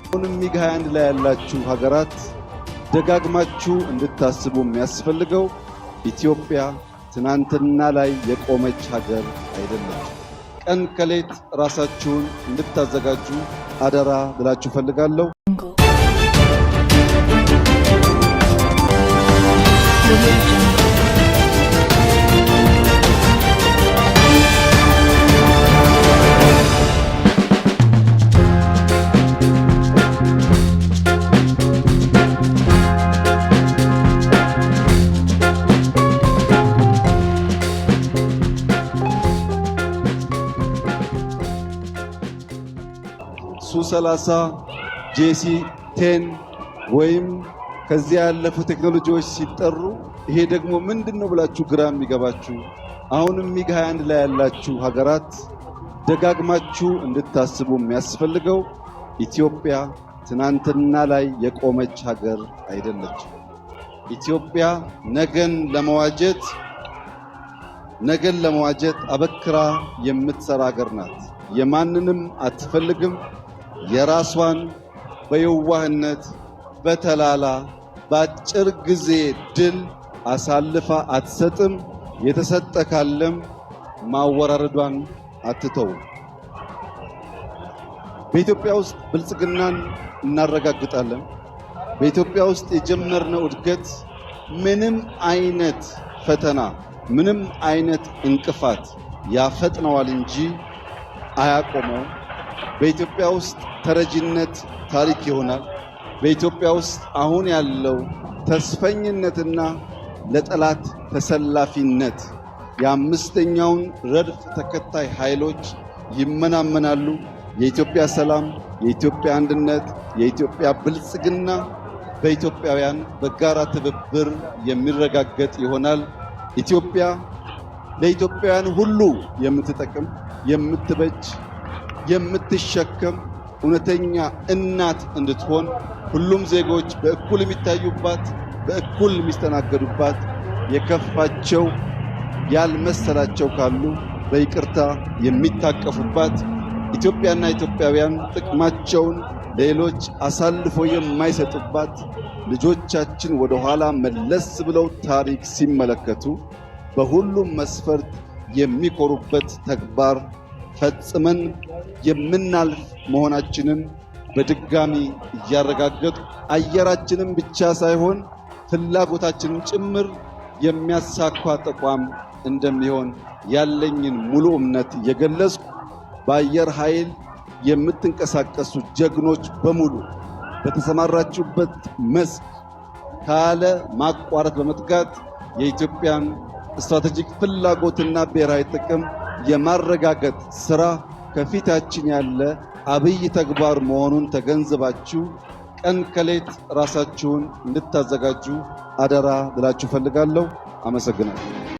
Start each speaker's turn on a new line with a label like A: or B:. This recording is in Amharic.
A: አሁንም ሚግ 21 ላይ ያላችሁ ሀገራት ደጋግማችሁ እንድታስቡ የሚያስፈልገው ኢትዮጵያ ትናንትና ላይ የቆመች ሀገር አይደለች። ቀን ከሌት ራሳችሁን እንድታዘጋጁ አደራ ብላችሁ ፈልጋለሁ። ሱ30 JC10 ወይም ከዚያ ያለፉ ቴክኖሎጂዎች ሲጠሩ ይሄ ደግሞ ምንድነው ብላችሁ ግራ የሚገባችሁ አሁንም ሚግ 21 ላይ ያላችሁ ሀገራት ደጋግማችሁ እንድታስቡ የሚያስፈልገው ኢትዮጵያ ትናንትና ላይ የቆመች ሀገር አይደለች። ኢትዮጵያ ነገን ለመዋጀት አበክራ የምትሰራ ሀገር ናት። የማንንም አትፈልግም። የራሷን በየዋህነት በተላላ በአጭር ጊዜ ድል አሳልፋ አትሰጥም። የተሰጠ ካለም ማወራረዷን አትተው። በኢትዮጵያ ውስጥ ብልጽግናን እናረጋግጣለን። በኢትዮጵያ ውስጥ የጀመርነው እድገት ምንም አይነት ፈተና፣ ምንም አይነት እንቅፋት ያፈጥነዋል እንጂ አያቆመው። በኢትዮጵያ ውስጥ ተረጂነት ታሪክ ይሆናል። በኢትዮጵያ ውስጥ አሁን ያለው ተስፈኝነትና ለጠላት ተሰላፊነት የአምስተኛውን ረድፍ ተከታይ ኃይሎች ይመናመናሉ። የኢትዮጵያ ሰላም፣ የኢትዮጵያ አንድነት፣ የኢትዮጵያ ብልጽግና በኢትዮጵያውያን በጋራ ትብብር የሚረጋገጥ ይሆናል። ኢትዮጵያ ለኢትዮጵያውያን ሁሉ የምትጠቅም፣ የምትበጅ፣ የምትሸከም እውነተኛ እናት እንድትሆን ሁሉም ዜጎች በእኩል የሚታዩባት፣ በእኩል የሚስተናገዱባት፣ የከፋቸው ያልመሰላቸው ካሉ በይቅርታ የሚታቀፉባት፣ ኢትዮጵያና ኢትዮጵያውያን ጥቅማቸውን ለሌሎች አሳልፎ የማይሰጡባት፣ ልጆቻችን ወደ ኋላ መለስ ብለው ታሪክ ሲመለከቱ በሁሉም መስፈርት የሚኮሩበት ተግባር ፈጽመን የምናልፍ መሆናችንን በድጋሚ እያረጋገጡ አየራችንን ብቻ ሳይሆን ፍላጎታችንን ጭምር የሚያሳካ ተቋም እንደሚሆን ያለኝን ሙሉ እምነት እየገለጽኩ በአየር ኃይል የምትንቀሳቀሱ ጀግኖች በሙሉ በተሰማራችሁበት መስክ ካለ ማቋረጥ በመትጋት የኢትዮጵያን ስትራቴጂክ ፍላጎትና ብሔራዊ ጥቅም የማረጋገጥ ሥራ ከፊታችን ያለ አብይ ተግባር መሆኑን ተገንዝባችሁ ቀን ከሌት ራሳችሁን እንድታዘጋጁ አደራ ልላችሁ ፈልጋለሁ። አመሰግናለሁ።